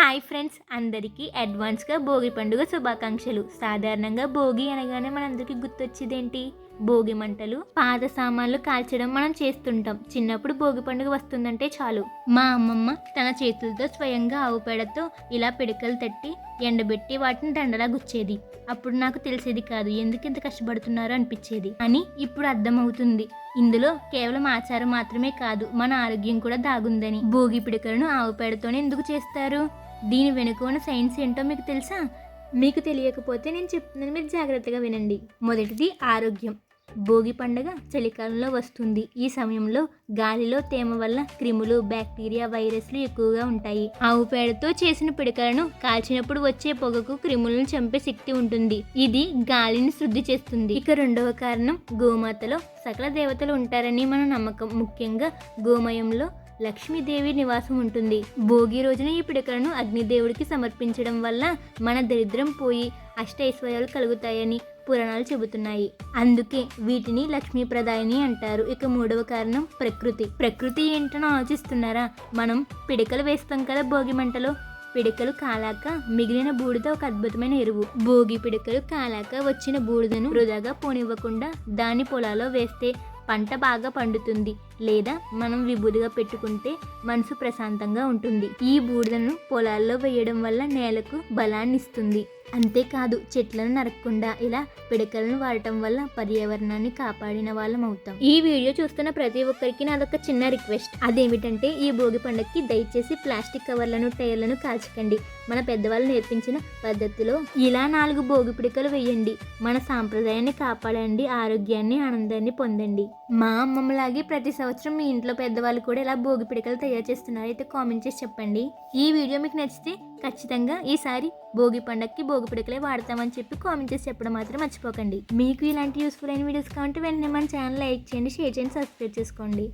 Hi friends, అందరికీ అడ్వాన్స్గా భోగి పండుగ శుభాకాంక్షలు. సాధారణంగా భోగి అనగానే మనందరికీ గుర్తొచ్చేదేంటి? భోగి మంటలు, పాత సామాన్లు కాల్చడం మనం చేస్తుంటాం. చిన్నప్పుడు భోగి పండుగ వస్తుందంటే చాలు మా అమ్మమ్మ తన చేతులతో స్వయంగా ఆవు పేడతో ఇలా పిడకలు తట్టి ఎండబెట్టి వాటిని దండలా గుచ్చేది. అప్పుడు నాకు తెలిసేది కాదు ఎందుకు ఇంత కష్టపడుతున్నారో అనిపించేది అని ఇప్పుడు అర్థమవుతుంది. ఇందులో కేవలం ఆచారం మాత్రమే కాదు, మన ఆరోగ్యం కూడా దాగుందని. భోగి పిడకలను ఆవు పేడతోనే ఎందుకు చేస్తారు? దీని వెనుక ఉన్న సైన్స్ ఏంటో మీకు తెలుసా? మీకు తెలియకపోతే నేను చెప్తున్నాను, మీరు జాగ్రత్తగా వినండి. మొదటిది ఆరోగ్యం. భోగి పండుగ చలికాలంలో వస్తుంది. ఈ సమయంలో గాలిలో తేమ వల్ల క్రిములు, బ్యాక్టీరియా, వైరస్లు ఎక్కువగా ఉంటాయి. ఆవు పేడతో చేసిన పిడకలను కాల్చినప్పుడు వచ్చే పొగకు క్రిములను చంపే శక్తి ఉంటుంది. ఇది గాలిని శుద్ధి చేస్తుంది. ఇక రెండవ కారణం, గోమాతలో సకల దేవతలు ఉంటారని మన నమ్మకం. ముఖ్యంగా గోమయంలో లక్ష్మీదేవి నివాసం ఉంటుంది. భోగి రోజున ఈ పిడకలను అగ్నిదేవుడికి సమర్పించడం వల్ల మన దరిద్రం పోయి అష్టైశ్వర్యాలు కలుగుతాయని పురాణాలు చెబుతున్నాయి. అందుకే వీటిని లక్ష్మీప్రదాయని అంటారు. ఇక మూడవ కారణం, ప్రకృతి ఏంటనో ఆలోచిస్తున్నారా? మనం పిడకలు వేస్తాం కదా భోగి మంటలో. పిడకలు కాలాక మిగిలిన బూడిద ఒక అద్భుతమైన ఎరువు. భోగి పిడకలు కాలాక వచ్చిన బూడిదను వృధాగా పోనివ్వకుండా దాన్ని పొలాల్లో వేస్తే పంట బాగా పండుతుంది. లేదా మనం విభూదిగా పెట్టుకుంటే మనసు ప్రశాంతంగా ఉంటుంది. ఈ బూడిదను పొలాల్లో వేయడం వల్ల నేలకు బలాన్ని ఇస్తుంది. అంతేకాదు, చెట్లను నరకకుండా ఇలా పిడకలను వాడటం వల్ల పర్యావరణాన్ని కాపాడిన వాళ్ళం అవుతాం. ఈ వీడియో చూస్తున్న ప్రతి ఒక్కరికి నాదొక చిన్న రిక్వెస్ట్. అదేమిటంటే ఈ భోగి పండుగకి దయచేసి ప్లాస్టిక్ కవర్లను, టైర్లను కాల్చకండి. మన పెద్దవాళ్ళు నేర్పించిన పద్ధతిలో ఇలా 4 భోగి పిడకలు వేయండి. మన సాంప్రదాయాన్ని కాపాడండి, ఆరోగ్యాన్ని, ఆనందాన్ని పొందండి. మా అమ్మమ్మలాగే ప్రతి సంవత్సరం మీ ఇంట్లో పెద్దవాళ్ళు కూడా ఇలా భోగి పిడకలు తయారు చేస్తున్నారు. అయితే కామెంట్ చేసి చెప్పండి. ఈ వీడియో మీకు నచ్చితే ఖచ్చితంగా ఈసారి భోగి పండగకి భోగి పిడకలే వాడతామని చెప్పి కామెంట్ చేసి చెప్పడం మాత్రం మర్చిపోకండి. మీకు ఇలాంటి యూస్ఫుల్ అయిన వీడియోస్ కావాలంటే వెంటనే మన ఛానల్ లైక్ చేయండి, షేర్ చేయండి, సబ్స్క్రైబ్ చేసుకోండి.